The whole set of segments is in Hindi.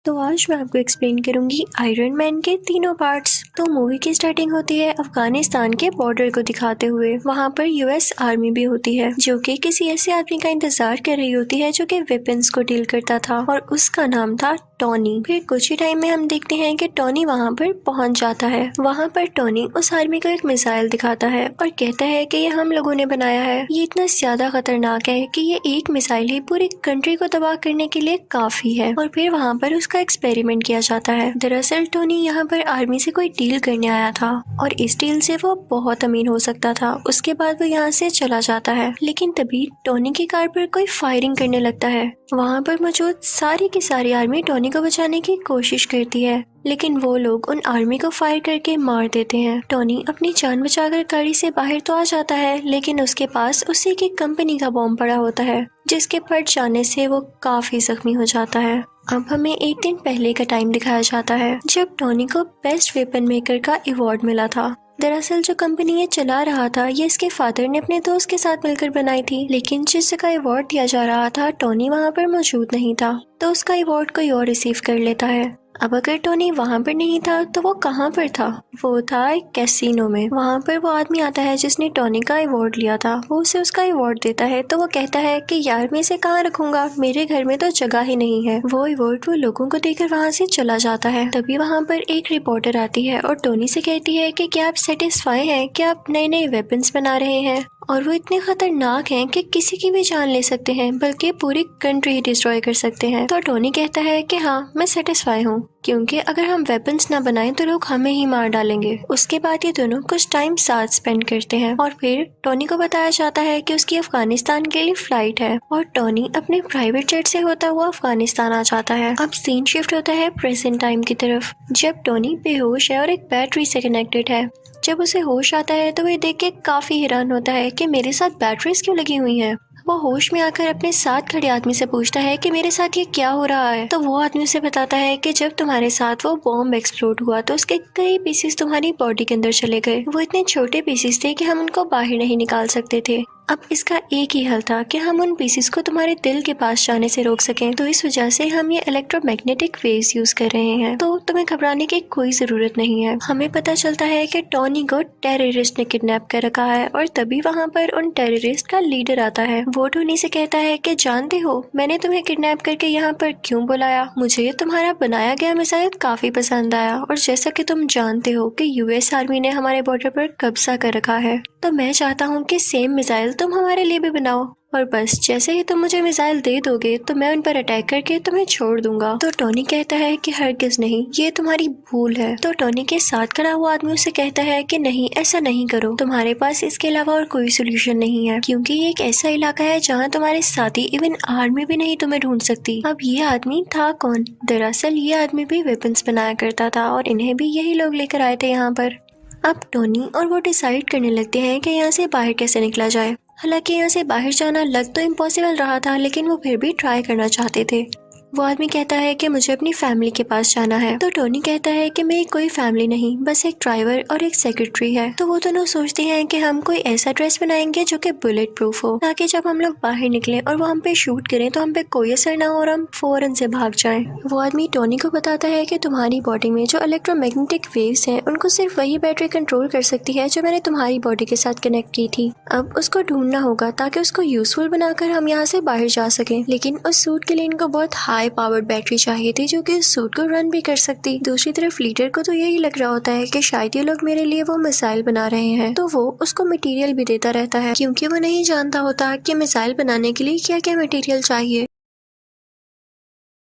तो आज मैं आपको एक्सप्लेन करूंगी आयरन मैन के तीनों पार्ट्स। तो मूवी की स्टार्टिंग होती है अफगानिस्तान के बॉर्डर को दिखाते हुए। वहाँ पर यूएस आर्मी भी होती है जो कि किसी ऐसे आदमी का इंतजार कर रही होती है जो कि वेपन्स को डील करता था और उसका नाम था टॉनी। फिर कुछ ही टाइम में हम देखते हैं कि टॉनी वहाँ पर पहुँच जाता है। वहाँ पर टॉनी उस आर्मी को एक मिसाइल दिखाता है और कहता है कि ये हम लोगों ने बनाया है। ये इतना ज्यादा खतरनाक है कि ये एक मिसाइल ही पूरी कंट्री को तबाह करने के लिए काफी है। और फिर वहाँ पर उसका एक्सपेरिमेंट किया जाता है। दरअसल टोनी यहाँ पर आर्मी से कोई डील करने आया था और इस डील से वो बहुत अमीर हो सकता था। उसके बाद वो यहाँ से चला जाता है, लेकिन तभी टोनी की कार पर कोई फायरिंग करने लगता है। वहाँ पर मौजूद सारी की सारी आर्मी टोनी को बचाने की कोशिश करती है, लेकिन वो लोग उन आर्मी को फायर करके मार देते हैं। टोनी अपनी जान बचाकर गाड़ी से बाहर तो आ जाता है, लेकिन उसके पास उसी की कंपनी का बॉम्ब पड़ा होता है जिसके फट जाने से वो काफी जख्मी हो जाता है। अब हमें एक दिन पहले का टाइम दिखाया जाता है जब टोनी को बेस्ट वेपन मेकर का अवार्ड मिला था। दरअसल जो कंपनी ये चला रहा था ये इसके फादर ने अपने दोस्त के साथ मिलकर बनाई थी, लेकिन जिस जगह अवार्ड दिया जा रहा था टोनी वहाँ पर मौजूद नहीं था, तो उसका अवार्ड कोई और रिसीव कर लेता है। अब अगर टोनी वहाँ पर नहीं था तो वो कहाँ पर था? वो था एक कैसीनो में। वहाँ पर वो आदमी आता है जिसने टोनी का अवार्ड लिया था। वो उसे उसका अवार्ड देता है तो वो कहता है कि यार मैं इसे कहाँ रखूंगा, मेरे घर में तो जगह ही नहीं है। वो अवार्ड वो लोगों को देकर वहाँ से चला जाता है। तभी वहाँ पर एक रिपोर्टर आती है और टोनी से कहती है कि क्या आप सेटिस्फाई हैं कि आप नए नए वेपन्स बना रहे हैं और वो इतने खतरनाक हैं कि किसी की भी जान ले सकते हैं, बल्कि पूरी कंट्री ही डिस्ट्रॉय कर सकते हैं। तो टोनी कहता है कि हाँ मैं सेटिस्फाई हूँ, क्योंकि अगर हम वेपन्स ना बनाएं तो लोग हमें ही मार डालेंगे। उसके बाद ये दोनों कुछ टाइम साथ स्पेंड करते हैं और फिर टोनी को बताया जाता है कि उसकी अफगानिस्तान के लिए फ्लाइट है और टोनी अपने प्राइवेट जेट से होता हुआ अफगानिस्तान आ जाता है। अब सीन शिफ्ट होता है प्रेजेंट टाइम की तरफ, जब टोनी बेहोश है और एक बैटरी से कनेक्टेड है। जब उसे होश आता है तो वह देख के काफी हैरान होता है कि मेरे साथ बैटरीज क्यों लगी हुई हैं। वो होश में आकर अपने साथ खड़े आदमी से पूछता है कि मेरे साथ ये क्या हो रहा है। तो वो आदमी उसे बताता है कि जब तुम्हारे साथ वो बॉम्ब एक्सप्लोड हुआ तो उसके कई पीसेस तुम्हारी बॉडी के अंदर चले गए। वो इतने छोटे पीसेस थे कि हम उनको बाहर नहीं निकाल सकते थे। अब इसका एक ही हल था कि हम उन पीसेस को तुम्हारे दिल के पास जाने से रोक सकें। तो इस वजह से हम ये इलेक्ट्रोमैग्नेटिक वेव्स यूज कर रहे हैं, तो तुम्हें घबराने की कोई जरूरत नहीं है। हमें पता चलता है कि टोनी को टेररिस्ट ने किडनैप कर रखा है और तभी वहाँ पर उन टेररिस्ट का लीडर आता है। वो टोनी से कहता है कि जानते हो मैंने तुम्हें किडनैप करके यहाँ पर क्यों बुलाया? मुझे तुम्हारा बनाया गया मिसाइल काफी पसंद आया और जैसा कि तुम जानते हो कि यूएस आर्मी ने हमारे बॉर्डर पर कब्जा कर रखा है, तो मैं चाहता हूँ कि सेम मिसाइल तुम हमारे लिए भी बनाओ और बस जैसे ही तुम मुझे मिसाइल दे दोगे तो मैं उन पर अटैक करके तुम्हें छोड़ दूंगा। तो टोनी कहता है कि हरगिज नहीं, ये तुम्हारी भूल है। तो टोनी के साथ खड़ा हुआ आदमी उसे कहता है कि नहीं, ऐसा नहीं करो, तुम्हारे पास इसके अलावा और कोई सोल्यूशन नहीं है, क्योंकि ये एक ऐसा इलाका है जहाँ तुम्हारे साथी इवन आर्मी भी नहीं तुम्हें ढूंढ सकती। अब ये आदमी था कौन? दरअसल ये आदमी भी वेपन्स बनाया करता था और इन्हें भी यही लोग लेकर आए थे यहाँ पर। अब टोनी और वो डिसाइड करने लगते हैं कि यहाँ से बाहर कैसे निकला जाए। हालांकि यहाँ से बाहर जाना लग तो इम्पॉसिबल रहा था, लेकिन वो फिर भी ट्राई करना चाहते थे। वो आदमी कहता है कि मुझे अपनी फैमिली के पास जाना है। तो टोनी कहता है कि मेरी कोई फैमिली नहीं, बस एक ड्राइवर और एक सेक्रेटरी है। तो वो दोनों सोचते हैं कि हम कोई ऐसा ड्रेस बनाएंगे जो कि बुलेट प्रूफ हो, ताकि जब हम लोग बाहर निकले और वो हम पे शूट करें तो हम पे कोई असर ना हो और हम फौरन से भाग जाएं। वो आदमी टोनी को बताता है कि तुम्हारी बॉडी में जो इलेक्ट्रोमैग्नेटिक वेव्स हैं उनको सिर्फ वही बैटरी कंट्रोल कर सकती है जो मैंने तुम्हारी बॉडी के साथ कनेक्ट की थी। अब उसको ढूंढना होगा ताकि उसको यूजफुल बनाकर हम यहाँ से बाहर जा सकें, लेकिन उस सूट के लिए इनको बहुत हाई पावर्ड बैटरी चाहिए थी जो कि सूट को रन भी कर सकती। दूसरी तरफ लीडर को तो यही लग रहा होता है कि शायद ये लोग मेरे लिए वो मिसाइल बना रहे हैं, तो वो उसको मटेरियल भी देता रहता है, क्योंकि वो नहीं जानता होता कि मिसाइल बनाने के लिए क्या क्या मटेरियल चाहिए।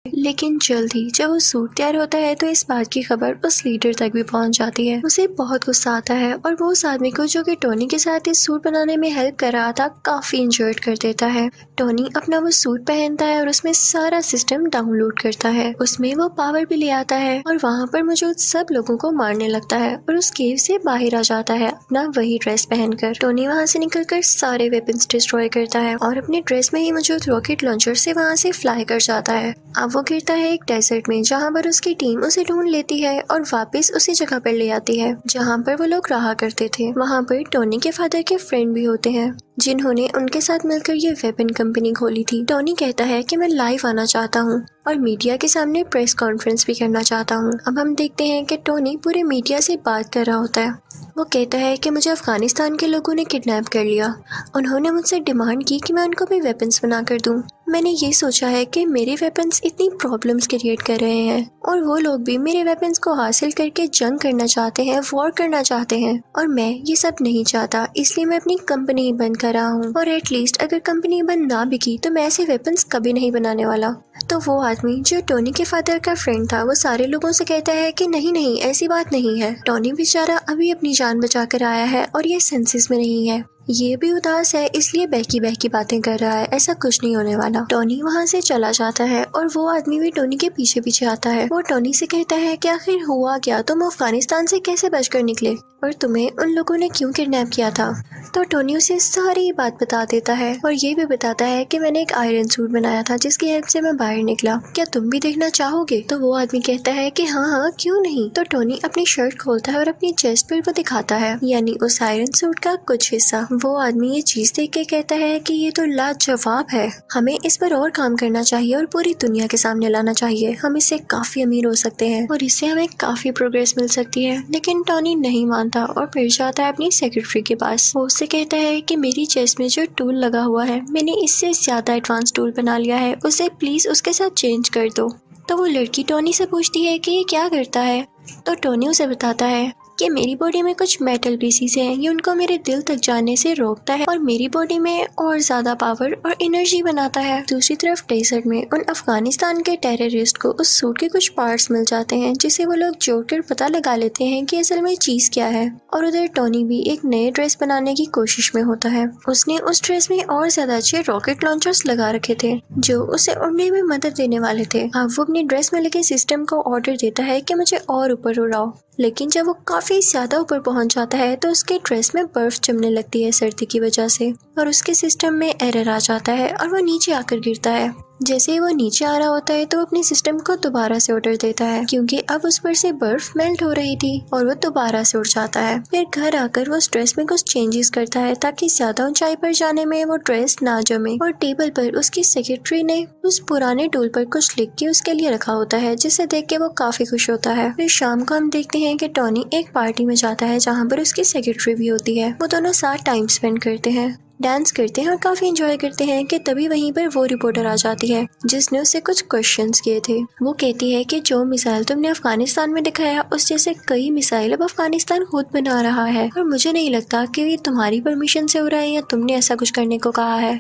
लेकिन जल्द ही जब वो सूट तैयार होता है तो इस बात की खबर उस लीडर तक भी पहुंच जाती है। उसे बहुत गुस्सा आता है और वो उस आदमी को जो कि टोनी के साथ इस सूट बनाने में हेल्प कर रहा था काफी इंजर्ड कर देता है। टोनी अपना वो सूट पहनता है और उसमें सारा सिस्टम डाउनलोड करता है। उसमें वो पावर भी ले आता है और वहाँ पर मौजूद सब लोगों को मारने लगता है और उस केव से बाहर आ जाता है अपना वही ड्रेस पहनकर। टोनी वहाँ से निकलकर सारे वेपन्स डिस्ट्रॉय करता है और अपने ड्रेस में ही मौजूद रॉकेट लॉन्चर से वहाँ से फ्लाई कर जाता है। अब वो गिरता है एक डेजर्ट में, जहाँ पर उसकी टीम उसे ढूंढ लेती है और वापस उसी जगह पर ले आती है जहाँ पर वो लोग रहा करते थे। वहाँ पर टोनी के फादर के फ्रेंड भी होते हैं जिन्होंने उनके साथ मिलकर ये वेपन कंपनी खोली थी। टोनी कहता है कि मैं लाइव आना चाहता हूँ और मीडिया के सामने प्रेस कॉन्फ्रेंस भी करना चाहता हूँ। अब हम देखते हैं कि टोनी पूरे मीडिया से बात कर रहा होता है। वो कहता है कि मुझे अफगानिस्तान के लोगों ने किडनैप कर लिया। उन्होंने मुझसे डिमांड की कि मैं उनको भी वेपन्स बना कर दूं। मैंने ये सोचा है कि मेरे वेपन्स इतनी प्रॉब्लम्स क्रिएट कर रहे हैं और वो लोग भी मेरे वेपन्स को हासिल करके जंग करना चाहते हैं, वॉर करना चाहते हैं और मैं ये सब नहीं चाहता, इसलिए मैं अपनी कंपनी ही बंद कर रहा हूँ। और एटलीस्ट अगर कंपनी बंद ना भी की तो मैं ऐसे वेपन्स कभी नहीं बनाने वाला। तो वो आदमी जो टोनी के फादर का फ्रेंड था वो सारे लोगों से कहता है कि नहीं नहीं, ऐसी बात नहीं है। टोनी बेचारा अभी अपनी जान बचा कर आया है और ये सेंसेस में नहीं है। ये भी उदास है, इसलिए बहकी बातें कर रहा है, ऐसा कुछ नहीं होने वाला। टोनी वहाँ से चला जाता है और वो आदमी भी टोनी के पीछे पीछे आता है। वो टोनी से कहता है कि आखिर हुआ क्या, तुम अफगानिस्तान से कैसे बचकर निकले और तुम्हें उन लोगों ने क्यों किडनैप किया था। तो टोनी उसे सारी बात बता देता है और ये भी बताता है कि मैंने एक आयरन सूट बनाया था जिसकी हेल्प से मैं बाहर निकला, क्या तुम भी देखना चाहोगे। तो वो आदमी कहता है कि हाँ हाँ क्यों नहीं। तो टोनी अपनी शर्ट खोलता है और अपनी चेस्ट पर वो दिखाता है, यानी उस आयरन सूट का कुछ हिस्सा। वो आदमी ये चीज देख के कहता है कि ये तो लाजवाब है, हमें इस पर और काम करना चाहिए और पूरी दुनिया के सामने लाना चाहिए। हम इससे काफी अमीर हो सकते हैं और इससे हमें काफी प्रोग्रेस मिल सकती है। लेकिन टोनी नहीं मानता और फिर जाता है अपनी सेक्रेटरी के पास। वो उससे कहता है कि मेरी चेस्ट में जो टूल लगा हुआ है मैंने इससे ज्यादा एडवांस टूल बना लिया है, उसे प्लीज उसके साथ चेंज कर दो। तो वो लड़की टोनी से पूछती है कि ये क्या करता है। तो टोनी उसे बताता है कि मेरी बॉडी में कुछ मेटल पीसीज हैं, ये उनको मेरे दिल तक जाने से रोकता है और मेरी बॉडी में और ज्यादा पावर और एनर्जी बनाता है। दूसरी तरफ डेजर्ट में उन अफगानिस्तान के टेररिस्ट को उस सूट के कुछ पार्ट्स मिल जाते हैं जिसे वो लोग जोड़कर पता लगा लेते हैं कि असल में चीज क्या है। और उधर टोनी भी एक नए ड्रेस बनाने की कोशिश में होता है। उसने उस ड्रेस में और ज्यादा अच्छे रॉकेट लॉन्चर्स लगा रखे थे जो उसे उड़ने में मदद देने वाले थे। अब वो अपने ड्रेस में लगे सिस्टम को ऑर्डर देता है कि मुझे और ऊपर उड़ाओ, लेकिन जब वो काफी ज्यादा ऊपर पहुंच जाता है तो उसके ड्रेस में बर्फ जमने लगती है सर्दी की वजह से और उसके सिस्टम में एरर आ जाता है और वो नीचे आकर गिरता है। जैसे ही वो नीचे आ रहा होता है तो अपने सिस्टम को दोबारा से ऑर्डर देता है क्योंकि अब उस पर से बर्फ मेल्ट हो रही थी और वो दोबारा से उड़ जाता है। फिर घर आकर वो उस ड्रेस में कुछ चेंजेस करता है ताकि ज्यादा ऊंचाई पर जाने में वो ड्रेस ना जमे। और टेबल पर उसकी सेक्रेटरी ने उस पुराने टूल पर कुछ लिख के उसके लिए रखा होता है जिसे देख के वो काफी खुश होता है। फिर शाम को हम देखते हैं कि टोनी एक पार्टी में जाता है जहाँ पर उसकी सेक्रेटरी भी होती है। वो दोनों साथ टाइम स्पेंड करते हैं, डांस करते हैं और काफी एंजॉय करते हैं कि तभी वहीं पर वो रिपोर्टर आ जाती है जिसने उससे कुछ क्वेश्चंस किए थे। वो कहती है कि जो मिसाइल तुमने अफगानिस्तान में दिखाया उस जैसे कई मिसाइल अब अफगानिस्तान खुद बना रहा है और मुझे नहीं लगता कि ये तुम्हारी परमिशन से हो रहा है या तुमने ऐसा कुछ करने को कहा है।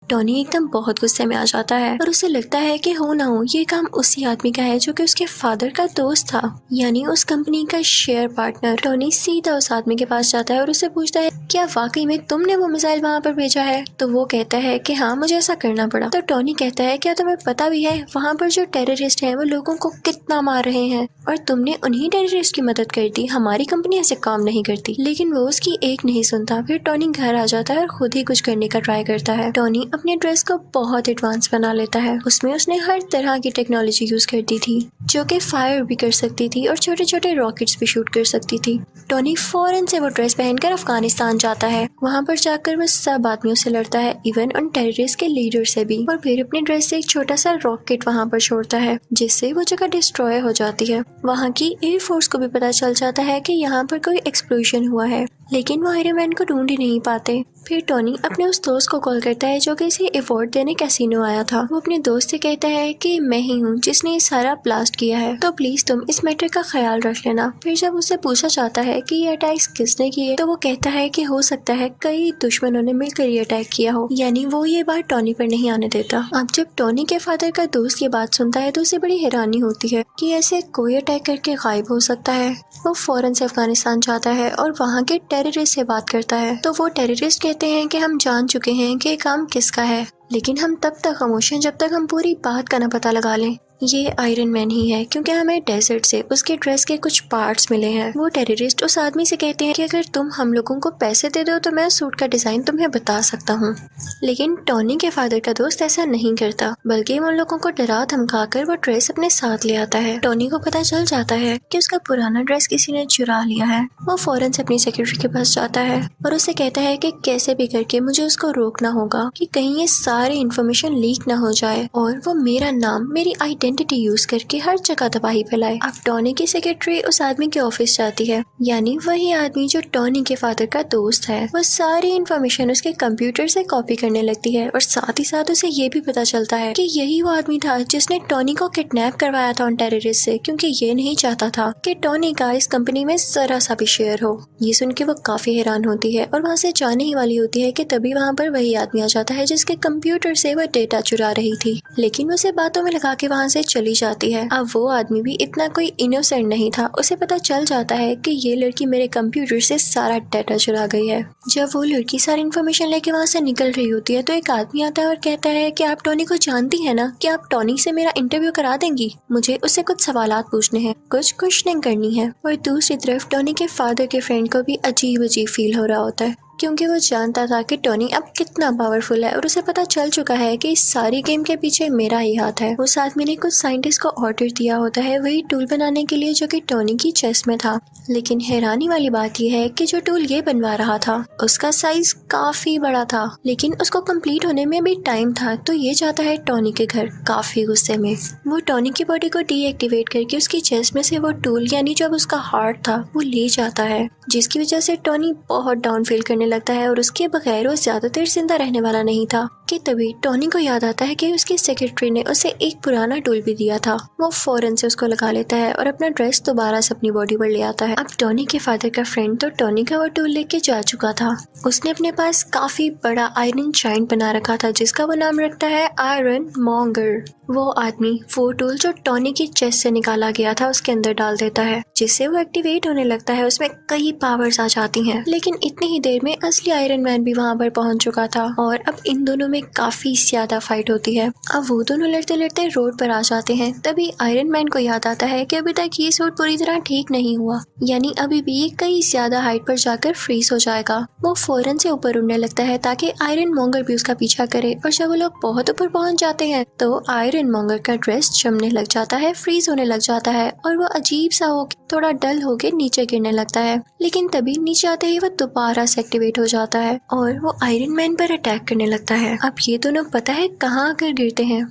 टोनी एकदम बहुत गुस्से में आ जाता है और उसे लगता है कि हो ना हो ये काम उसी आदमी का है जो कि उसके फादर का दोस्त था, यानी उस कंपनी का शेयर पार्टनर। टोनी सीधा उस आदमी के पास जाता है और उससे पूछता है क्या वाकई में तुमने वो मिसाइल वहाँ पर भेजा है। तो वो कहता है कि हाँ मुझे ऐसा करना पड़ा। तो टोनी कहता है क्या तुम्हें पता भी है वहाँ पर जो टेररिस्ट हैं वो लोगों को कितना मार रहे हैं और तुमने उन्हीं टेररिस्ट की मदद कर दी, हमारी कंपनी ऐसे काम नहीं करती। लेकिन वो उसकी एक नहीं सुनता। फिर टोनी घर आ जाता है और खुद ही कुछ करने का ट्राई करता है। टोनी अपने ड्रेस को बहुत एडवांस बना लेता है। उसमें उसने हर तरह की टेक्नोलॉजी यूज कर दी थी जो कि फायर भी कर सकती थी और छोटे छोटे रॉकेट्स भी शूट कर सकती थी। टोनी फौरन से वो ड्रेस पहनकर अफगानिस्तान जाता है। वहाँ पर जाकर वो सब आदमियों से लड़ता है, इवन उन टेररिस्ट के लीडर से भी, और फिर अपने ड्रेस से एक छोटा सा रॉकेट वहाँ पर छोड़ता है जिससे वो जगह डिस्ट्रॉय हो जाती है। वहाँ की एयरफोर्स को भी पता चल जाता है कि यहाँ पर कोई एक्सप्लोजन हुआ है, लेकिन वो आयरन मैन को ढूंढ ही नहीं पाते। फिर टोनी अपने उस दोस्त को कॉल करता है जो कि इसे अवार्ड देने कैसीनो आया था। वो अपने दोस्त से कहता है कि मैं ही हूँ जिसने ये सारा ब्लास्ट किया है, तो प्लीज तुम इस मैटर का ख्याल रख लेना। फिर जब उससे पूछा जाता है कि ये अटैक्स किसने किए तो वो कहता है कि हो सकता है कई दुश्मनों ने मिलकर ये अटैक किया हो, यानी वो ये बात टोनी पर नहीं आने देता। अब जब टोनी के फादर का दोस्त ये बात सुनता है तो उसे बड़ी हैरानी होती है कि ऐसे कोई अटैक करके गायब हो सकता है। वो फौरन से अफगानिस्तान जाता है और वहाँ के टेररिस्ट से बात करता है। तो वो टेररिस्ट कहते हैं कि हम जान चुके हैं कि काम किसका है, लेकिन हम तब तक खामोश हैं जब तक हम पूरी बात का न पता लगा लें। ये आयरन मैन ही है क्योंकि हमें डेजर्ट से उसके ड्रेस के कुछ पार्ट्स मिले हैं। वो टेररिस्ट उस आदमी से कहते हैं कि अगर तुम हम लोगों को पैसे दे दो तो मैं सूट का डिजाइन तुम्हें बता सकता हूँ। लेकिन टॉनी के फादर का दोस्त ऐसा नहीं करता, बल्कि उन लोगों को डरा धमका कर वो ड्रेस अपने साथ ले आता है। टॉनी को पता चल जाता है कि उसका पुराना ड्रेस किसी ने चुरा लिया है। वो फौरन से अपनी सेक्रेटरी के पास जाता है और उससे कहता है कि कैसे भी करके मुझे उसको रोकना होगा कि कहीं ये सारी इन्फॉर्मेशन लीक ना हो जाए और वो मेरा नाम, मेरी आइडेंटिटी यूज करके हर जगह तबाही फैलाए। अब टॉनी की सेक्रेटरी उस आदमी के ऑफिस जाती है, यानी वही आदमी जो टॉनी के फादर का दोस्त है। वो सारी इन्फॉर्मेशन उसके कंप्यूटर से कॉपी करने लगती है और साथ ही साथ उसे ये भी पता चलता है कि यही वो आदमी था जिसने टॉनी को किडनैप करवाया था उन टेररिस्ट से, क्योंकि ये नहीं चाहता था कि टॉनी का इस कंपनी में जरा सा भी शेयर हो। ये सुन के वो काफी हैरान होती है और वहाँ से जाने ही वाली होती है कि तभी वहाँ पर वही आदमी आ जाता है जिसके कंप्यूटर से वह डेटा चुरा रही थी, लेकिन उसे बातों में लगा के वहाँ से चली जाती है। अब वो आदमी भी इतना कोई इनोसेंट नहीं था, उसे पता चल जाता है कि ये लड़की मेरे कंप्यूटर से सारा डेटा चुरा गई है। जब वो लड़की सारी इन्फॉर्मेशन लेके वहाँ से निकल रही होती है तो एक आदमी आता है और कहता है कि आप टॉनी को जानती है ना, कि आप टॉनी से मेरा इंटरव्यू करा देंगी, मुझे उससे कुछ सवालात पूछने हैं, कुछ क्वेश्चनिंग करनी है। और दूसरी तरफ टॉनी के फादर के फ्रेंड को भी अजीब अजीब फील हो रहा होता है, क्योंकि वो जानता था कि टॉनी अब कितना पावरफुल है और उसे पता चल चुका है कि इस सारी गेम के पीछे मेरा ही हाथ है। उस आदमी ने कुछ साइंटिस्ट को ऑर्डर दिया होता है वही टूल बनाने के लिए जो कि टॉनी की चेस्ट में था, लेकिन हैरानी वाली बात यह है कि जो टूल ये बनवा रहा था उसका साइज काफी बड़ा था, लेकिन उसको कंप्लीट होने में भी टाइम था। तो ये जाता है टॉनी के घर काफी गुस्से में। वो टॉनी की बॉडी को डीएक्टिवेट करके उसकी चेस्ट में से वो टूल, यानी जो अब उसका हार्ट था, वो ले जाता है, जिसकी वजह से टॉनी बहुत डाउन फील करने लगता है और उसके बगैर वो ज्यादा देर जिंदा रहने वाला नहीं था। कि तभी टॉनी को याद आता है कि उसकी सेक्रेटरी ने उसे एक पुराना टूल भी दिया था। वो फौरन से उसको लगा लेता है और अपना ड्रेस दोबारा से अपनी बॉडी पर ले आता है। अब टॉनी के फादर का फ्रेंड तो टॉनी का वो टूल लेके जा चुका था। उसने अपने पास काफी बड़ा आयरन जायंट बना रखा था जिसका वो नाम रखता है आयरन मॉन्गर। वो आदमी वो टूल जो टॉनी की चेस्ट से निकाला गया था उसके अंदर डाल देता है, जिससे वो एक्टिवेट होने लगता है। उसमें कई पावर्स आ जाती हैं, लेकिन इतनी ही देर में असली आयरन मैन भी वहाँ पर पहुँच चुका था और अब इन दोनों में काफी ज्यादा फाइट होती है। अब वो दोनों लड़ते लड़ते रोड पर आ जाते हैं। तभी आयरन मैन को याद आता है कि अभी तक ये सूट पूरी तरह ठीक नहीं हुआ, यानी अभी भी ये कई ज्यादा हाइट पर जाकर फ्रीज हो जाएगा। वो फौरन से ऊपर उड़ने लगता है ताकि आयरन मॉन्गर भी उसका पीछा करे, और जब वो लोग बहुत ऊपर पहुंच जाते हैं तो आयरन मॉन्गर का ड्रेस जमने लग जाता है, फ्रीज होने लग जाता है और वो अजीब सा हो थोड़ा डल होके नीचे गिरने लगता है। लेकिन तभी नीचे आते ही वो दोबारा से एक्टिवेट हो जाता है और वो आयरन मैन पर अटैक करने लगता है। अब ये दोनों पता है कहाँ आकर गिरते हैं?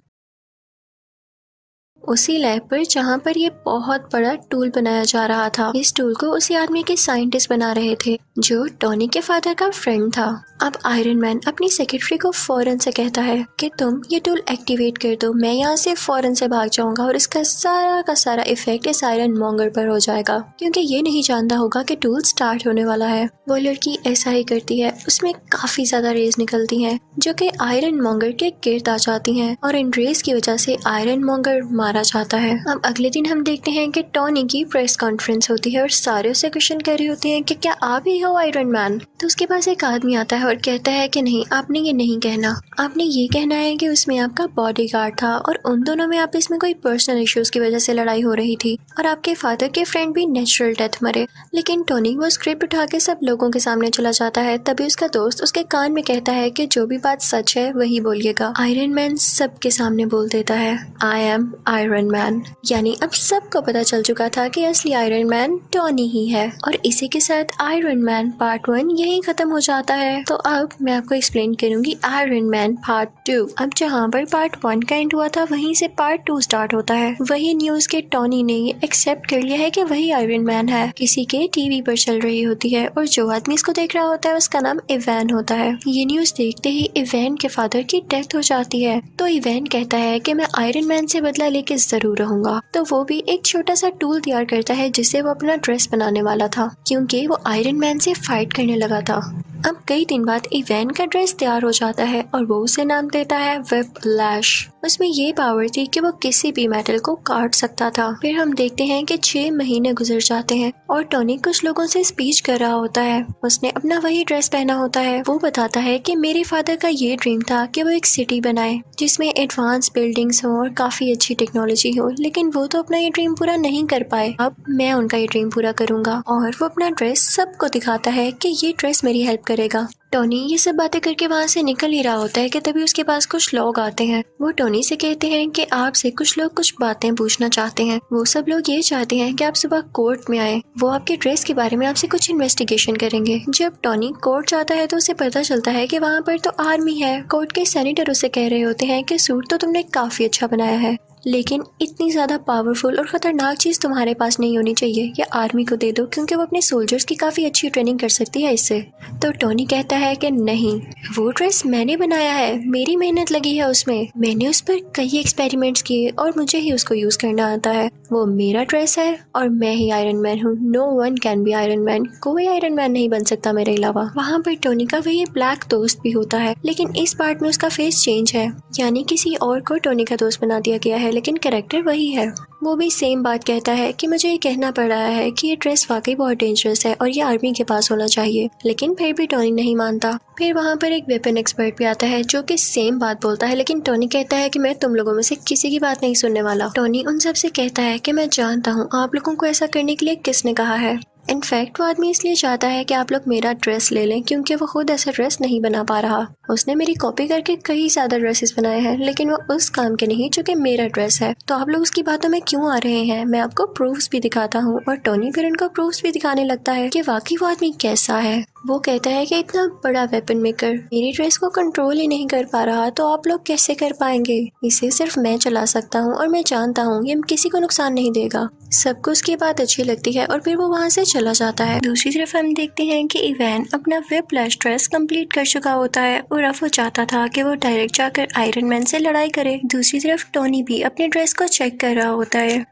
उसी लैब पर जहाँ पर ये बहुत बड़ा टूल बनाया जा रहा था। इस टूल को उसी आदमी के साइंटिस्ट बना रहे थे जो टॉनी के फादर का फ्रेंड था। अब आयरन मैन अपनी सेक्रेटरी को फौरन से कहता है कि तुम ये टूल एक्टिवेट कर दो, मैं यहाँ से फौरन से भाग जाऊंगा और इसका सारा का सारा इफेक्ट इस आयरन मॉन्गर पर हो जाएगा, क्योंकि ये नहीं जानता होगा कि टूल स्टार्ट होने वाला है। वो लड़की ऐसा ही करती है। उसमें काफी ज्यादा रेज निकलती हैं जो कि आयरन मॉन्गर के गिर्द आ जाती हैं और इन रेज की वजह से आयरन मॉन्गर मारा जाता है। अब अगले दिन हम देखते हैं कि टॉनी की प्रेस कॉन्फ्रेंस होती है और सारे उससे क्वेश्चन कर रहे होते हैं कि क्या आप ही हो आयरन मैन? तो उसके पास एक आदमी आता है और कहता है कि नहीं, आपने ये नहीं कहना, आपने ये कहना है कि उसमें आपका बॉडीगार्ड था और उन दोनों में आप इसमें कोई पर्सनल इश्यूज की वजह से लड़ाई हो रही थी और आपके फादर के फ्रेंड भी नेचुरल डेथ मरे। लेकिन टोनी वो स्क्रिप्ट उठा के सब लोगों के सामने चला जाता है। तभी उसका दोस्त उसके कान में कहता है कि जो भी बात सच है वही बोलिएगा। आयरन मैन सबके सामने बोल देता है, आई एम आयरन मैन। यानी अब सबको पता चल चुका था कि असली आयरन मैन टोनी ही है। और इसी के साथ आयरन मैन पार्ट 1 यही खत्म हो जाता है। तो अब मैं आपको एक्सप्लेन करूंगी आयरन मैन पार्ट 2। अब जहाँ पर पार्ट 1 का एंड हुआ था वहीं से पार्ट 2 स्टार्ट होता है। वही न्यूज के टोनी ने ये एक्सेप्ट कर लिया है कि वही आयरन मैन है। किसी के टीवी पर चल रही होती है और जो आदमी इसको देख रहा होता है उसका नाम इवैन होता है। ये न्यूज देखते ही इवैन के फादर की डेथ हो जाती है। तो इवैन कहता है कि मैं आयरन मैन से बदला लेके जरूर रहूंगा। तो वो भी एक छोटा सा टूल तैयार करता है जिससे वो अपना ड्रेस बनाने वाला था, क्योंकि वो आयरन मैन से फाइट करने लगा था। अब कई दिन बाद इवैन का ड्रेस तैयार हो जाता है और वो उसे नाम देता है व्हिपलैश। उसमें ये पावर थी कि वो किसी भी मेटल को काट सकता था। फिर हम देखते हैं कि 6 महीने गुजर जाते हैं और टोनी कुछ लोगों से स्पीच कर रहा होता है। उसने अपना वही ड्रेस पहना होता है। वो बताता है कि मेरे फादर का ये ड्रीम था कि वो एक सिटी बनाए जिसमें एडवांस बिल्डिंग्स हो और काफी अच्छी टेक्नोलॉजी हो, लेकिन वो तो अपना ये ड्रीम पूरा नहीं कर पाए। अब मैं उनका ये ड्रीम पूरा करूंगा। और वो अपना ड्रेस सबको दिखाता है कि ये ड्रेस मेरी हेल्प करेगा। टोनी ये सब बातें करके वहाँ से निकल ही रहा होता है कि तभी उसके पास कुछ लोग आते हैं। वो टोनी से कहते हैं कि आपसे कुछ लोग कुछ बातें पूछना चाहते हैं। वो सब लोग ये चाहते हैं कि आप सुबह कोर्ट में आए। वो आपके ड्रेस के बारे में आपसे कुछ इन्वेस्टिगेशन करेंगे। जब टोनी कोर्ट जाता है तो उसे पता चलता है कि वहाँ पर तो आर्मी है। कोर्ट के सेनेटर उसे कह रहे होते हैं कि सूट तो तुमने काफी अच्छा बनाया है, लेकिन इतनी ज्यादा पावरफुल और खतरनाक चीज तुम्हारे पास नहीं होनी चाहिए। ये आर्मी को दे दो क्योंकि वो अपने सोल्जर्स की काफी अच्छी ट्रेनिंग कर सकती है इससे। तो टोनी कहता है कि नहीं, वो ड्रेस मैंने बनाया है, मेरी मेहनत लगी है उसमें, मैंने उस पर कई एक्सपेरिमेंट्स किए और मुझे ही उसको यूज करना आता है। वो मेरा ड्रेस है और मैं ही आयरन मैन हूँ। No one can be Iron Man. कोई आयरन मैन नहीं बन सकता मेरे अलावा। वहाँ पर टोनी का वही ब्लैक दोस्त भी होता है, लेकिन इस पार्ट में उसका फेस चेंज है, यानी किसी और को टोनी का दोस्त बना दिया गया है, लेकिन कैरेक्टर वही है। वो भी सेम बात कहता है कि मुझे ये कहना पड़ रहा है कि ये ड्रेस वाकई बहुत डेंजरस है और ये आर्मी के पास होना चाहिए, लेकिन फिर भी टोनी नहीं मानता। फिर वहाँ पर एक वेपन एक्सपर्ट भी आता है जो कि सेम बात बोलता है, लेकिन टोनी कहता है कि मैं तुम लोगों में से किसी की बात नहीं सुनने वाला। टोनी उन सब से कहता है कि मैं जानता हूँ आप लोगों को ऐसा करने के लिए किसने कहा है। इनफैक्ट वो आदमी इसलिए चाहता है कि आप लोग मेरा ड्रेस ले लें क्योंकि वो खुद ऐसा ड्रेस नहीं बना पा रहा। उसने मेरी कॉपी करके कई ज्यादा ड्रेसेस बनाए हैं, लेकिन वो उस काम के नहीं जो कि मेरा ड्रेस है। तो आप लोग उसकी बातों में क्यों आ रहे हैं? मैं आपको प्रूफ्स भी दिखाता हूँ। और टोनी फिर उनको प्रूफ्स भी दिखाने लगता है कि वाकई वो आदमी कैसा है। वो कहता है कि इतना बड़ा वेपन मेकर मेरी ड्रेस को कंट्रोल ही नहीं कर पा रहा, तो आप लोग कैसे कर पाएंगे? इसे सिर्फ मैं चला सकता हूँ और मैं जानता हूँ ये किसी को नुकसान नहीं देगा। सबको उसकी बात अच्छी लगती है और फिर वो वहाँ से चला जाता है। दूसरी तरफ हम देखते हैं कि इवैन अपना व्हिप्लैश ड्रेस कंप्लीट कर चुका होता है और अब वो चाहता था कि वो डायरेक्ट जाकर आयरन मैन से लड़ाई करे। दूसरी तरफ टोनी भी अपने ड्रेस को चेक कर रहा होता है।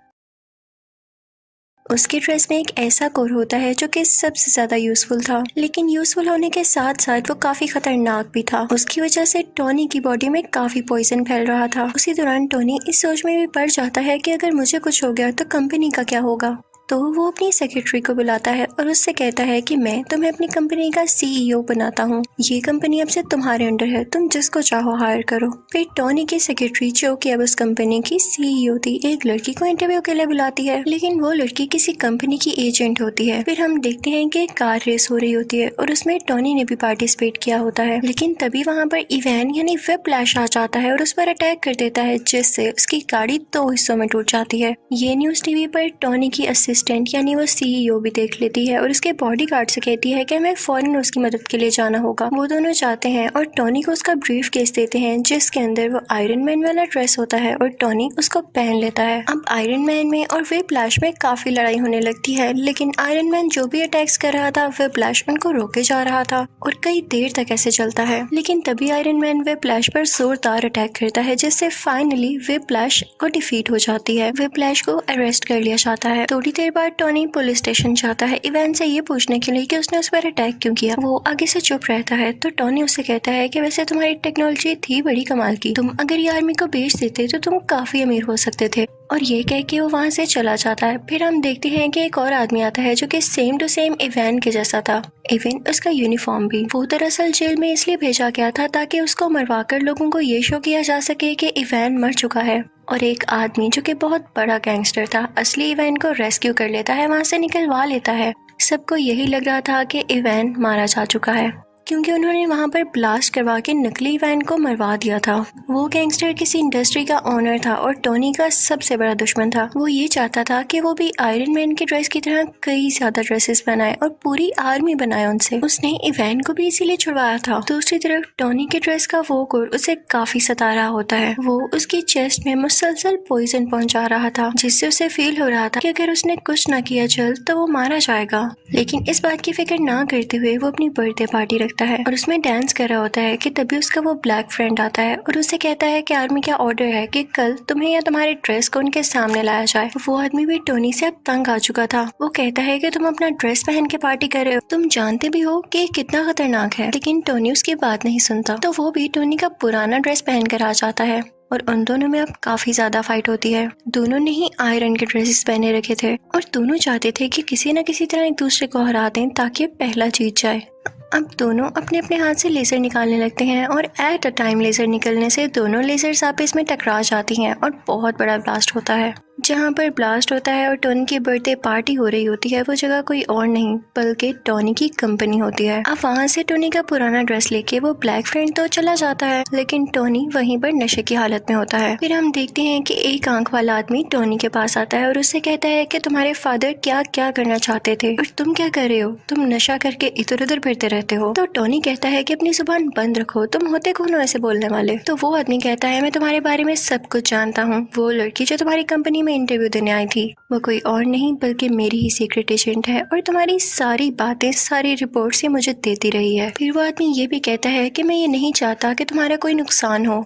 उसके ड्रेस में एक ऐसा कोर होता है जो कि सबसे ज्यादा यूजफुल था, लेकिन यूजफुल होने के साथ साथ वो काफी खतरनाक भी था। उसकी वजह से टोनी की बॉडी में काफी पॉइजन फैल रहा था। उसी दौरान टोनी इस सोच में भी पड़ जाता है कि अगर मुझे कुछ हो गया तो कंपनी का क्या होगा। तो वो अपनी सेक्रेटरी को बुलाता है और उससे कहता है कि मैं तुम्हें अपनी कंपनी का सीईओ बनाता हूँ। ये कंपनी अब से तुम्हारे अंडर है, तुम जिसको चाहो हायर करो। फिर टोनी की सेक्रेटरी जो कि अब उस कंपनी की सीईओ थी, एक लड़की को इंटरव्यू के लिए बुलाती है, लेकिन वो लड़की किसी कंपनी की एजेंट होती है। फिर हम देखते हैं कि कार रेस हो रही होती है और उसमें टोनी ने भी पार्टिसिपेट किया होता है, लेकिन तभी वहाँ पर इवैन यानी व्हिप्लैश आ जाता है और उस पर अटैक कर देता है, जिससे उसकी गाड़ी 2 हिस्सों में टूट जाती है। ये न्यूज टीवी पर टोनी की यानी वो सीईओ भी देख लेती है और उसके बॉडीगार्ड से कहती है कि हमें फौरन उसकी मदद के लिए जाना होगा। वो दोनों जाते हैं और टोनी को उसका ब्रीफ केस देते हैं जिसके अंदर वो आयरन मैन वाला ड्रेस होता है और टोनी उसको पहन लेता है। अब आयरन मैन में और व्हिप्लैश में काफी लड़ाई होने लगती है, लेकिन आयरन मैन जो भी अटैक्स कर रहा था व्हिप्लैश उनको रोके जा रहा था और कई देर तक ऐसे चलता है। लेकिन तभी आयरन मैन व्हिप्लैश पर जोरदार अटैक करता है, जिससे फाइनली व्हिप्लैश को डिफीट हो जाती है। व्हिप्लैश को अरेस्ट कर लिया जाता है। थोड़ी देर बाद टोनी पुलिस स्टेशन जाता है इवैन से ये पूछने के लिए कि उसने उस पर अटैक क्यों किया। वो आगे से चुप रहता है तो टोनी उससे कहता है कि वैसे तुम्हारी टेक्नोलॉजी थी बड़ी कमाल की, तुम अगर ये आर्मी को बेच देते तो तुम काफी अमीर हो सकते थे। और ये कह के वो वहाँ से चला जाता है। फिर हम देखते हैं कि एक और आदमी आता है जो कि सेम टू सेम इवैन के जैसा था, इवन उसका यूनिफॉर्म भी। वो दरअसल जेल में इसलिए भेजा गया था ताकि उसको मरवाकर लोगों को ये शो किया जा सके कि इवैन मर चुका है। और एक आदमी जो कि बहुत बड़ा गैंगस्टर था असली इवैन को रेस्क्यू कर लेता है, वहाँ से निकलवा लेता है। सबको यही लग रहा था कि इवैन मारा जा चुका है क्योंकि उन्होंने वहाँ पर ब्लास्ट करवा के नकली इवैन को मरवा दिया था। वो गैंगस्टर किसी इंडस्ट्री का ओनर था और टोनी का सबसे बड़ा दुश्मन था। वो ये चाहता था कि वो भी आयरन मैन के ड्रेस की तरह कई ज्यादा ड्रेसेस बनाए और पूरी आर्मी बनाए उनसे। उसने इवैन को भी इसीलिए छुड़वाया था। दूसरी तरफ टोनी के ड्रेस का वो कोर उसे काफी सता रहा होता है। वो उसकी चेस्ट में मुसलसल पॉइजन पहुंचा रहा था, जिससे उसे फील हो रहा था कि अगर उसने कुछ न किया जल्द तो वो मारा जाएगा। लेकिन इस बात की फिक्र ना करते हुए वो अपनी बर्थडे पार्टी रखता है और उसमें डांस कर रहा होता है कि तभी उसका वो ब्लैक फ्रेंड आता है और उसे कहता है कि आर्मी का ऑर्डर है कि कल तुम्हें या तुम्हारे ड्रेस को उनके सामने लाया जाए। वो आदमी भी टोनी से अब तंग आ चुका था। वो कहता है कि तुम अपना ड्रेस पहन के पार्टी कर रहे हो, तुम जानते भी हो कि कितना खतरनाक है, लेकिन टोनी उसकी बात नहीं सुनता। तो वो भी टोनी का पुराना ड्रेस पहन कर आ जाता है। और उन दोनों में अब काफी ज्यादा फाइट होती है। दोनों ने ही आयरन के ड्रेसेस पहने रखे थे और दोनों चाहते थे कि किसी न किसी तरह एक दूसरे को हरा दें ताकि पहला जीत जाए। अब दोनों अपने अपने हाथ से लेजर निकालने लगते हैं और एट अ टाइम लेजर निकलने से दोनों लेजर्स आपस में टकरा जाती हैं और बहुत बड़ा ब्लास्ट होता है। जहाँ पर ब्लास्ट होता है और टोनी की बर्थडे पार्टी हो रही होती है वो जगह कोई और नहीं बल्कि टोनी की कंपनी होती है। अब वहाँ से टोनी का पुराना ड्रेस लेके वो ब्लैक फ्रेंड तो चला जाता है, लेकिन टोनी वहीं पर नशे की हालत में होता है। फिर हम देखते हैं कि एक आंख वाला आदमी टोनी के पास आता है और उससे कहता है कि तुम्हारे फादर क्या क्या करना चाहते थे और तुम क्या कर रहे हो, तुम नशा करके इधर उधर फिरते रहते हो। तो टोनी कहता है कि अपनी जुबान बंद रखो, तुम होते कौन हो ऐसे बोलने वाले। तो वो आदमी कहता है मैं तुम्हारे बारे में सब कुछ जानता हूँ, वो लड़की जो तुम्हारी कंपनी में इंटरव्यू देने आई थी वो कोई और नहीं बल्कि मेरी ही सीक्रेट एजेंट है और तुम्हारी सारी बातें सारी रिपोर्ट्स ये मुझे देती रही है। फिर वो आदमी ये भी कहता है कि मैं ये नहीं चाहता कि तुम्हारा कोई नुकसान हो,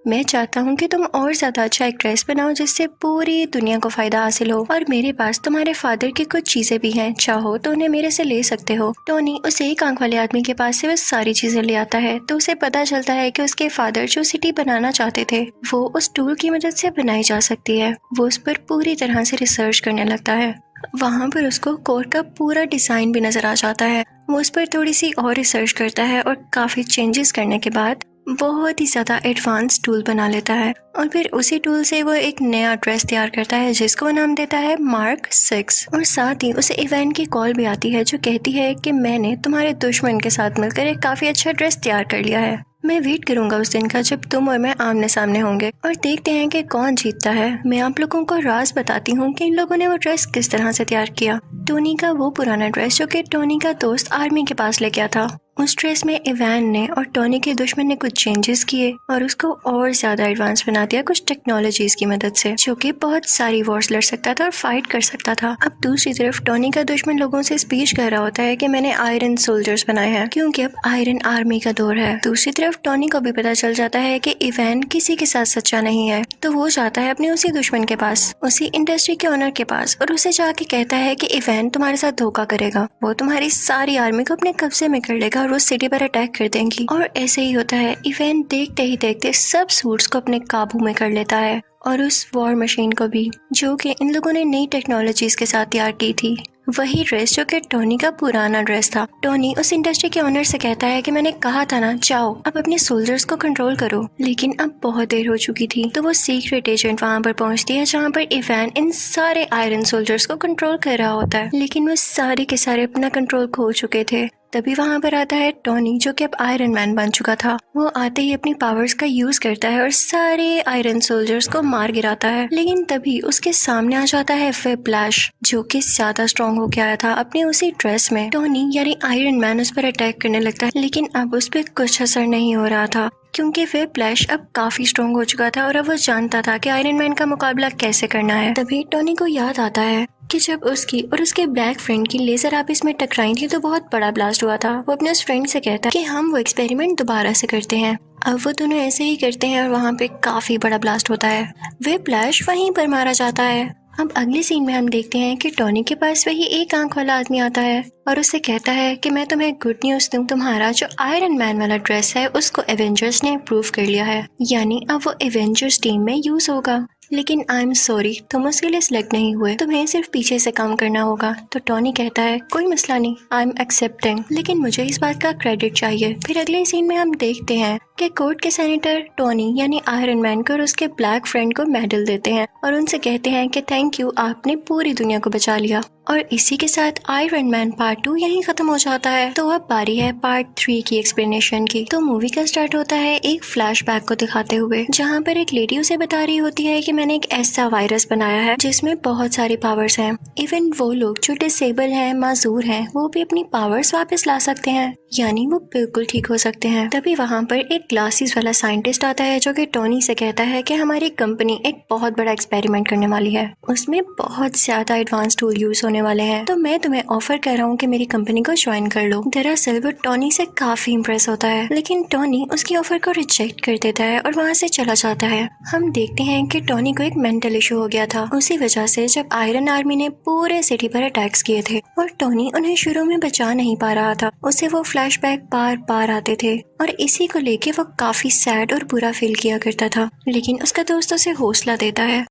मैं चाहता हूँ कि तुम और ज्यादा अच्छा एक ड्रेस बनाओ जिससे पूरी दुनिया को फायदा हासिल हो और मेरे पास तुम्हारे फादर की कुछ चीजें भी हैं, चाहो तो उन्हें मेरे से ले सकते हो। टोनी उस एक आंख वाले आदमी के पास से वो सारी चीजें ले आता है तो उसे पता चलता है कि उसके फादर जो सिटी बनाना चाहते थे वो उस टूल की मदद से बनाई जा सकती है। वो उस पर पूरी तरह से रिसर्च करने लगता है। वहाँ पर उसको कोड का पूरा डिजाइन भी नजर आ जाता है। वो उस पर थोड़ी सी और रिसर्च करता है और काफी चेंजेस करने के बाद बहुत ही ज्यादा एडवांस टूल बना लेता है और फिर उसी टूल से वो एक नया ड्रेस तैयार करता है जिसको वो नाम देता है मार्क 6। और साथ ही उसे इवेन की कॉल भी आती है जो कहती है कि मैंने तुम्हारे दुश्मन के साथ मिलकर एक काफी अच्छा ड्रेस तैयार कर लिया है, मैं वेट करूंगा उस दिन का जब तुम और मैं आमने सामने होंगे और देखते हैं कि कौन जीतता है। मैं आप लोगों को राज बताती हूँ कि इन लोगों ने वो ड्रेस किस तरह से तैयार किया। टोनी का वो पुराना ड्रेस जो कि टोनी का दोस्त आर्मी के पास लेके आया था, उस ड्रेस में इवान ने और टोनी के दुश्मन ने कुछ चेंजेस किए और उसको और ज्यादा एडवांस बना दिया कुछ टेक्नोलॉजीज की मदद से, जो कि बहुत सारी वॉर्स लड़ सकता था और फाइट कर सकता था। अब दूसरी तरफ टोनी का दुश्मन लोगों से स्पीच कर रहा होता है कि मैंने आयरन सोल्जर्स बनाए हैं क्योंकि अब आयरन आर्मी का दौर है। दूसरी तरफ टोनी को भी पता चल जाता है कि इवान किसी के साथ सच्चा नहीं है, तो वो जाता है अपने उसी दुश्मन के पास, उसी इंडस्ट्री के ओनर के पास और उसे जाके कहता है कि इवान तुम्हारे साथ धोखा करेगा, वो तुम्हारी सारी आर्मी को अपने कब्जे में कर लेगा और वो सिटी पर अटैक कर देंगी। और ऐसे ही होता है, इवेंट देखते ही देखते सब सूट्स को अपने काबू में कर लेता है और उस वॉर मशीन को भी, जो कि इन लोगों ने नई टेक्नोलॉजीज के साथ तैयार की थी। वही ड्रेस जो कि टोनी का पुराना ड्रेस था। टोनी उस इंडस्ट्री के ओनर से कहता है कि मैंने कहा था ना, जाओ अब अपने सोल्जर्स को कंट्रोल करो, लेकिन अब बहुत देर हो चुकी थी। तो वो सीक्रेट एजेंट वहाँ पर पहुँचती है जहाँ पर इवान इन सारे आयरन सोल्जर्स को कंट्रोल कर रहा होता है, लेकिन वो सारे के सारे अपना कंट्रोल खो चुके थे। तभी वहाँ पर आता है टोनी जो कि अब आयरन मैन बन चुका था। वो आते ही अपनी पावर्स का यूज करता है और सारे आयरन सोल्जर्स को मार गिराता है, लेकिन तभी उसके सामने आ जाता है व्हिप्लैश जो कि ज्यादा स्ट्रॉन्ग हो गया था अपने उसी ड्रेस में। टोनी यानी आयरन मैन उस पर अटैक करने लगता है, लेकिन अब उस पर कुछ असर नहीं हो रहा था क्योंकि व्हिप्लैश अब काफी स्ट्रॉन्ग हो चुका था और अब वो जानता था कि आयरन मैन का मुकाबला कैसे करना है। तभी टोनी को याद आता है कि जब उसकी और उसके ब्लैक फ्रेंड की लेजर आपस में टकराई थी तो बहुत बड़ा ब्लास्ट हुआ था। वो अपने उस फ्रेंड से कहता है कि हम वो एक्सपेरिमेंट दोबारा से करते हैं। अब वो दोनों ऐसे ही करते हैं और वहाँ पे काफी बड़ा ब्लास्ट होता है। व्हिप्लैश वहीं पर मारा जाता है। अब अगले सीन में हम देखते हैं कि टोनी के पास वही एक आंख वाला आदमी आता है और उससे कहता है कि मैं तुम्हें गुड न्यूज दूं, तुम्हारा जो आयरन मैन वाला ड्रेस है उसको एवेंजर्स ने अप्रूव कर लिया है, यानी अब वो एवेंजर्स टीम में यूज होगा। लेकिन आई एम सॉरी, तुम उसके लिए सिलेक्ट नहीं हुए, तुम्हें सिर्फ पीछे से काम करना होगा। तो टोनी कहता है कोई मसला नहीं, आई एम एक्सेप्टिंग, लेकिन मुझे इस बात का क्रेडिट चाहिए। फिर अगले सीन में हम देखते हैं कि कोर्ट के सेनेटर टोनी यानी आयरन मैन को और उसके ब्लैक फ्रेंड को मेडल देते हैं और उनसे कहते हैं कि थैंक यू, आपने पूरी दुनिया को बचा लिया। और इसी के साथ आयरन मैन पार्ट 2 यहीं खत्म हो जाता है। तो अब बारी है पार्ट 3 की एक्सप्लेनेशन की। तो मूवी का स्टार्ट होता है एक फ्लैशबैक को दिखाते हुए, जहाँ पर एक लेडी उसे बता रही होती है कि मैंने एक ऐसा वायरस बनाया है जिसमें बहुत सारी पावर्स हैं। इवन वो लोग जो डिसेबल हैं, माजूर हैं, वो भी अपनी पावर्स वापस ला सकते हैं, यानी वो बिल्कुल ठीक हो सकते हैं। तभी वहाँ पर एक ग्लासेस वाला साइंटिस्ट आता है जो कि टोनी से कहता है कि हमारी कंपनी एक बहुत बड़ा एक्सपेरिमेंट करने वाली है, उसमें बहुत ज्यादा एडवांस टूल यूज होने वाले हैं, तो मैं तुम्हें ऑफर कर रहा हूँ कि मेरी कंपनी को ज्वाइन कर लो। दरअसल वो टोनी से काफी इम्प्रेस होता है, लेकिन टोनी उसकी ऑफर को रिजेक्ट कर देता है और वहाँ से चला जाता है। हम देखते हैं कि टोनी को एक मेंटल इशू हो गया था, उसी वजह से जब आयरन आर्मी ने पूरे सिटी पर अटैक्स किए थे और टोनी उन्हें शुरू में बचा नहीं पा रहा था, उसे वो फ्लैशबैक बार बार आते थे और इसी को लेके वो काफी सैड और बुरा फील किया करता था। लेकिन उसका दोस्त उसे हौसला देता है।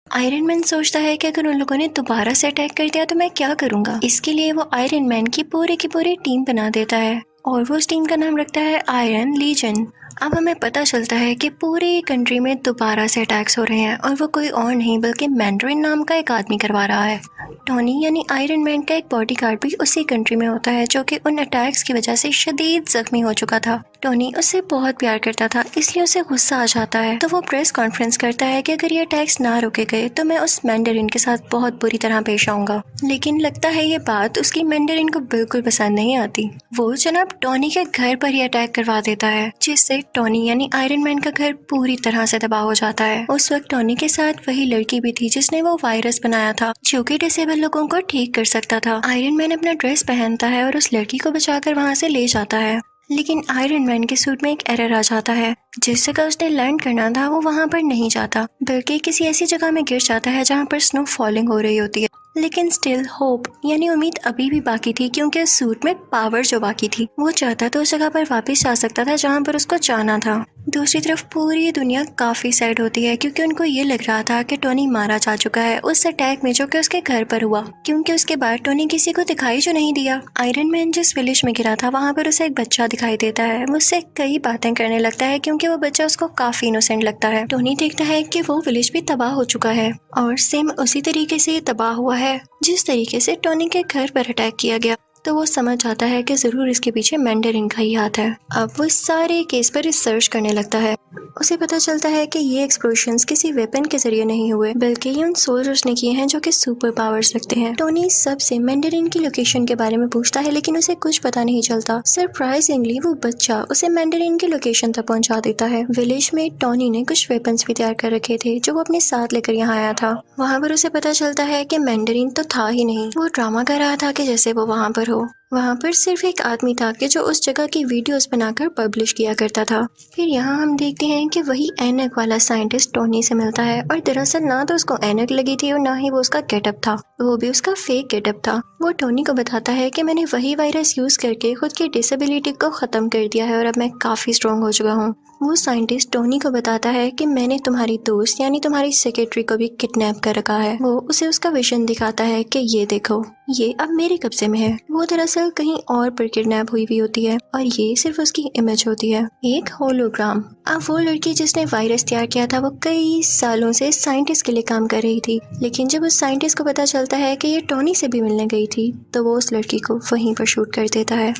आयरन मैन सोचता है कि अगर उन लोगों ने दोबारा से अटैक कर दिया तो मैं क्या करूंगा। इसके लिए वो आयरन मैन की पूरी टीम बना देता है और वो उस टीम का नाम रखता है आयरन लीजन। अब हमें पता चलता है कि पूरी कंट्री में दोबारा से अटैक्स हो रहे हैं और वो कोई और नहीं बल्कि मैंड्रिन नाम का एक आदमी करवा रहा है। टोनी यानी आयरन मैन का एक बॉडीगार्ड भी उसी कंट्री में होता है जो कि उन अटैक्स की वजह से शदीद जख्मी हो चुका था। टोनी उससे बहुत प्यार करता था, इसलिए उसे गुस्सा आ जाता है। तो वो प्रेस कॉन्फ्रेंस करता है कि अगर ये अटैक्स ना रोके गए तो मैं उस मैंडरिन के साथ बहुत बुरी तरह पेश आऊंगा। लेकिन लगता है ये बात उसकी मैंडरिन को बिल्कुल पसंद नहीं आती। वो जनाब टोनी के घर पर ही अटैक करवा देता है, जिससे टोनी यानी आयरन मैन का घर पूरी तरह से तबाह हो जाता है। उस वक्त टोनी के साथ वही लड़की भी थी जिसने वो वायरस बनाया था जो कि डिसेबल लोगों को ठीक कर सकता था। आयरन मैन अपना ड्रेस पहनता है और उस लड़की को बचाकर वहाँ से ले जाता है। लेकिन आयरन मैन के सूट में एक एरर आ जाता है। जिस जगह उसने लैंड करना था वो वहाँ पर नहीं जाता बल्कि किसी ऐसी जगह में गिर जाता है जहाँ पर स्नो फॉलिंग हो रही होती है। लेकिन स्टिल होप यानी उम्मीद अभी भी बाकी थी, क्योंकि उस सूट में पावर जो बाकी थी वो चाहता तो उस जगह पर वापस जा सकता था जहाँ पर उसको जाना था। दूसरी तरफ पूरी दुनिया काफी सैड होती है क्योंकि उनको ये लग रहा था कि टोनी मारा जा चुका है उस अटैक में जो कि उसके घर पर हुआ, क्योंकि उसके बाद टोनी किसी को दिखाई जो नहीं दिया। आयरन मैन जिस विलेज में गिरा था वहाँ पर उसे एक बच्चा दिखाई देता है। वो उससे कई बातें करने लगता है क्योंकि वो बच्चा उसको काफी इनोसेंट लगता है। टोनी देखता है कि वो विलेज भी तबाह हो चुका है और सेम उसी तरीके से ये तबाह हुआ है जिस तरीके से टोनी के घर पर अटैक किया गया। तो वो समझ जाता है कि जरूर इसके पीछे मैंडरिन का ही हाथ है। अब वो इस सारे केस पर रिसर्च करने लगता है। उसे पता चलता है कि ये एक्सप्लोजन्स किसी वेपन के जरिए नहीं हुए बल्कि ये उन सोल्जर्स ने किए हैं जो कि सुपर पावर्स रखते हैं। टोनी सबसे मैंडरिन की लोकेशन के बारे में पूछता है लेकिन उसे कुछ पता नहीं चलता। सरप्राइजिंगली वो बच्चा उसे मैंडरिन की लोकेशन तक पहुंचा देता है। विलेज में टोनी ने कुछ वेपन्स भी तैयार कर रखे थे जो वो अपने साथ लेकर यहाँ आया था। वहाँ पर उसे पता चलता है कि मैंडरिन तो था ही नहीं, वो ड्रामा कर रहा था कि जैसे वो वहाँ पर हो। वहाँ पर सिर्फ एक आदमी था कि जो उस जगह की वीडियोस बनाकर पब्लिश किया करता था। फिर यहाँ हम देखते हैं कि वही ऐनक वाला साइंटिस्ट टोनी से मिलता है और दरअसल ना तो उसको ऐनक लगी थी और ना ही वो उसका गेटअप था, वो भी उसका फेक गेटअप था। वो टोनी को बताता है कि मैंने वही वायरस यूज करके खुद की डिसेबिलिटी को खत्म कर दिया है और अब मैं काफी स्ट्रॉन्ग हो चुका हूँ। वो साइंटिस्ट टोनी को बताता है कि मैंने तुम्हारी दोस्त यानी तुम्हारी सेक्रेटरी को भी किडनैप कर रखा है। वो उसे उसका विजन दिखाता है कि ये देखो, ये अब मेरे कब्जे में है। वो दरअसल कहीं और पर किडनैप हुई भी होती है और ये सिर्फ उसकी इमेज होती है, एक होलोग्राम। अब वो लड़की जिसने वायरस तैयार किया था वो कई सालों से साइंटिस्ट के लिए काम कर रही थी, लेकिन जब उस साइंटिस्ट को पता चलता है कि ये टोनी से भी मिलने गई थी तो वो उस लड़की को वहीं पर शूट कर देता है।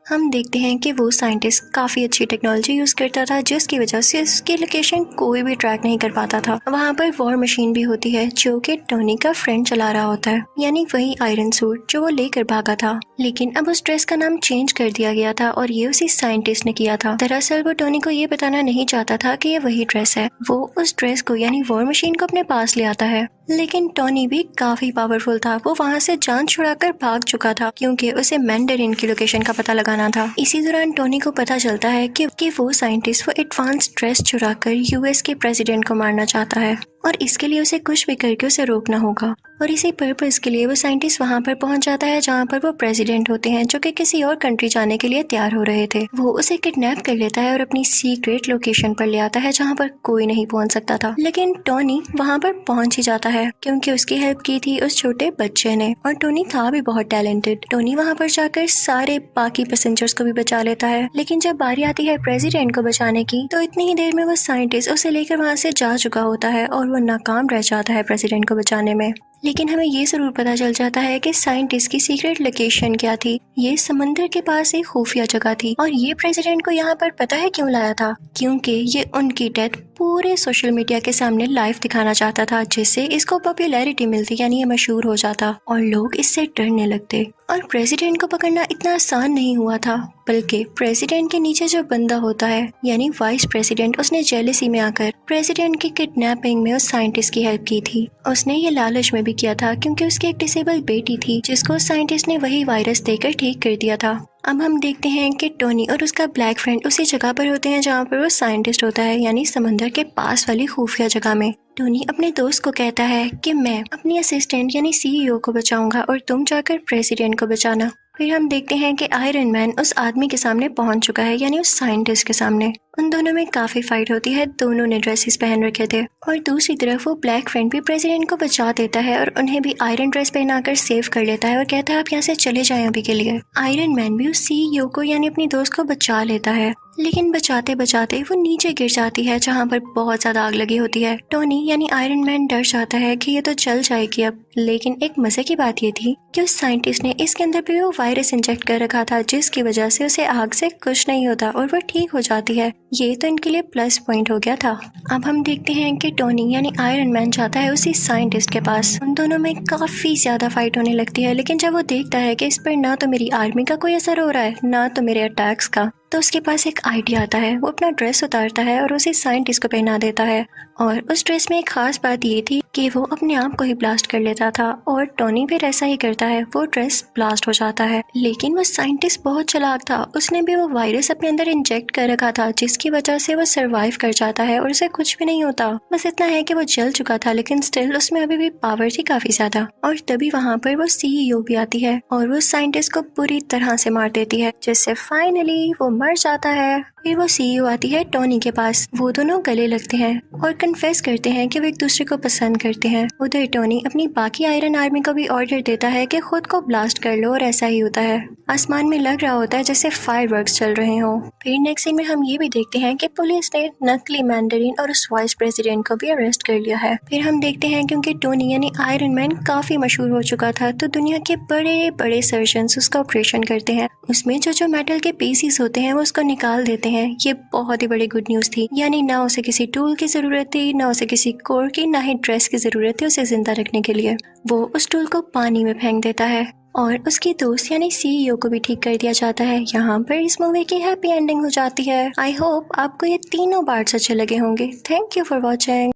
हम देखते हैं कि वो साइंटिस्ट काफ़ी अच्छी टेक्नोलॉजी यूज़ करता था जिसकी वजह से उसकी लोकेशन कोई भी ट्रैक नहीं कर पाता था। वहाँ पर वॉर मशीन भी होती है जो कि टोनी का फ्रेंड चला रहा होता है, यानी वही आयरन सूट जो वो लेकर भागा था। लेकिन अब उस ड्रेस का नाम चेंज कर दिया गया था और ये उसी साइंटिस्ट ने किया था। दरअसल वो टोनी को ये बताना नहीं चाहता था कि ये वही ड्रेस है। वो उस ड्रेस को यानी वॉर मशीन को अपने पास ले आता है, लेकिन टोनी भी काफी पावरफुल था। वो वहाँ से जान छुड़ाकर भाग चुका था क्योंकि उसे मैंडरिन की लोकेशन का पता लगाना था। इसी दौरान टोनी को पता चलता है कि वो साइंटिस्ट वो एडवांस ड्रेस चुराकर यूएस के प्रेसिडेंट को मारना चाहता है और इसके लिए उसे कुछ भी करके उसे रोकना होगा। और इसी पर्पस के लिए वो साइंटिस्ट वहाँ पर पहुँच जाता है जहाँ पर वो प्रेसिडेंट होते हैं जो कि किसी और कंट्री जाने के लिए तैयार हो रहे थे। वो उसे किडनैप कर लेता है और अपनी सीक्रेट लोकेशन पर ले आता है जहाँ पर कोई नहीं पहुँच सकता था। लेकिन टोनी वहाँ पर पहुँच ही जाता है क्योंकि उसकी हेल्प की थी उस छोटे बच्चे ने और टोनी था भी बहुत टैलेंटेड। टोनी वहाँ पर जाकर सारे बाकी पैसेंजर्स को भी बचा लेता है, लेकिन जब बारी आती है प्रेसिडेंट को बचाने की तो इतनी ही देर में वो साइंटिस्ट उसे लेकर वहाँ से जा चुका होता है और वो नाकाम रह जाता है प्रेसिडेंट को बचाने में। लेकिन हमें ये जरूर पता चल जाता है कि साइंटिस्ट की सीक्रेट लोकेशन क्या थी। ये समंदर के पास एक खुफिया जगह थी और ये प्रेसिडेंट को यहाँ पर पता है क्यों लाया था, क्योंकि ये उनकी डेथ पूरे सोशल मीडिया के सामने लाइव दिखाना चाहता था, जिससे इसको पॉपुलैरिटी मिलती यानी ये मशहूर हो जाता और लोग इससे डरने लगते। और प्रेसिडेंट को पकड़ना इतना आसान नहीं हुआ था, बल्कि प्रेसिडेंट के नीचे जो बंदा होता है यानी वाइस प्रेसिडेंट, उसने जेलसी में आकर प्रेसिडेंट की किडनैपिंग में उस साइंटिस्ट की हेल्प की थी। उसने ये लालच में भी किया था क्योंकि उसकी एक डिसेबल बेटी थी जिसको साइंटिस्ट ने वही वायरस देकर ठीक कर दिया था। अब हम देखते हैं कि टोनी और उसका ब्लैक फ्रेंड उसी जगह पर होते हैं जहाँ पर वो साइंटिस्ट होता है, यानी समंदर के पास वाली खुफिया जगह में। टोनी अपने दोस्त को कहता है कि मैं अपनी असिस्टेंट यानी सीईओ को बचाऊंगा और तुम जाकर प्रेसिडेंट को बचाना। फिर हम देखते हैं कि आयरन मैन उस आदमी के सामने पहुंच चुका है, यानी उस साइंटिस्ट के सामने। उन दोनों में काफी फाइट होती है, दोनों ने ड्रेसेस पहन रखे थे और दूसरी तरफ वो ब्लैक फ्रेंड भी प्रेसिडेंट को बचा देता है और उन्हें भी आयरन ड्रेस पहनाकर सेव कर लेता है और कहता है आप यहाँ से चले जाएं अभी के लिए। आयरन मैन भी उस सीईओ को यानी अपनी दोस्त को बचा लेता है, लेकिन बचाते बचाते वो नीचे गिर जाती है जहाँ पर बहुत ज्यादा आग लगी होती है। टोनी यानी आयरन मैन डर जाता है कि ये तो जल जाएगी अब, लेकिन एक मजे की बात ये थी कि उस साइंटिस्ट ने इसके अंदर भी वो वायरस इंजेक्ट कर रखा था जिसकी वजह से उसे आग से कुछ नहीं होता और वो ठीक हो जाती है। ये तो इनके लिए प्लस पॉइंट हो गया था। अब हम देखते हैं कि टोनी यानी आयरन मैन जाता है उसी साइंटिस्ट के पास। उन दोनों में काफी ज्यादा फाइट होने लगती है, लेकिन जब वो देखता है कि इस पर ना तो मेरी आर्मी का कोई असर हो रहा है ना तो मेरे अटैक्स का, तो उसके पास एक आइडिया आता है। वो अपना ड्रेस उतारता है और उसे साइंटिस्ट को पहना देता है और उस ड्रेस में एक खास बात ये थी कि वो अपने आप को ही ब्लास्ट कर लेता था और टोनी फिर ऐसा ही करता है, वो ड्रेस ब्लास्ट हो जाता है। लेकिन वो साइंटिस्ट बहुत चालाक था, उसने भी वो वायरस अपने अंदर इंजेक्ट कर रखा था जिसकी वजह से वो सरवाइव कर जाता है और उसे कुछ भी नहीं होता। बस इतना है कि वो जल चुका था, लेकिन स्टिल उसमें अभी भी पावर थी काफी ज्यादा। और तभी वहाँ पर वो सीईओ भी आती है और वो साइंटिस्ट को पूरी तरह से मार देती है, जिससे फाइनली वो मर जाता है। फिर वो सीईओ आती है टोनी के पास, वो दोनों गले लगते हैं और कन्फेस करते हैं कि वो एक दूसरे को पसंद करते हैं। उधर टोनी अपनी बाकी आयरन आर्मी को भी ऑर्डर देता है कि खुद को ब्लास्ट कर लो और ऐसा ही होता है। आसमान में लग रहा होता है जैसे फायरवर्क्स चल रहे हों। फिर नेक्स्ट सीन में हम ये भी देखते हैं कि पुलिस ने नकली मैंडरिन और उस वाइस प्रेसिडेंट को भी अरेस्ट कर लिया है। फिर हम देखते हैं क्योंकि टोनी यानी आयरन मैन काफी मशहूर हो चुका था, तो दुनिया के बड़े बड़े सर्जन्स उसका ऑपरेशन करते हैं। उसमें जो मेटल के पीसीस होते हैं वो उसको निकाल देते हैं। ये बहुत ही बड़ी गुड न्यूज थी, यानी ना उसे किसी टूल की जरूरत थी, ना उसे किसी कोर की, ना ही ड्रेस की जरूरत थी उसे जिंदा रखने के लिए। वो उस टूल को पानी में फेंक देता है और उसकी दोस्त यानी सीईओ को भी ठीक कर दिया जाता है। यहाँ पर इस मूवी की हैप्पी एंडिंग हो जाती है। आई होप आपको ये तीनों पार्ट्स अच्छे लगे होंगे। Thank you for watching.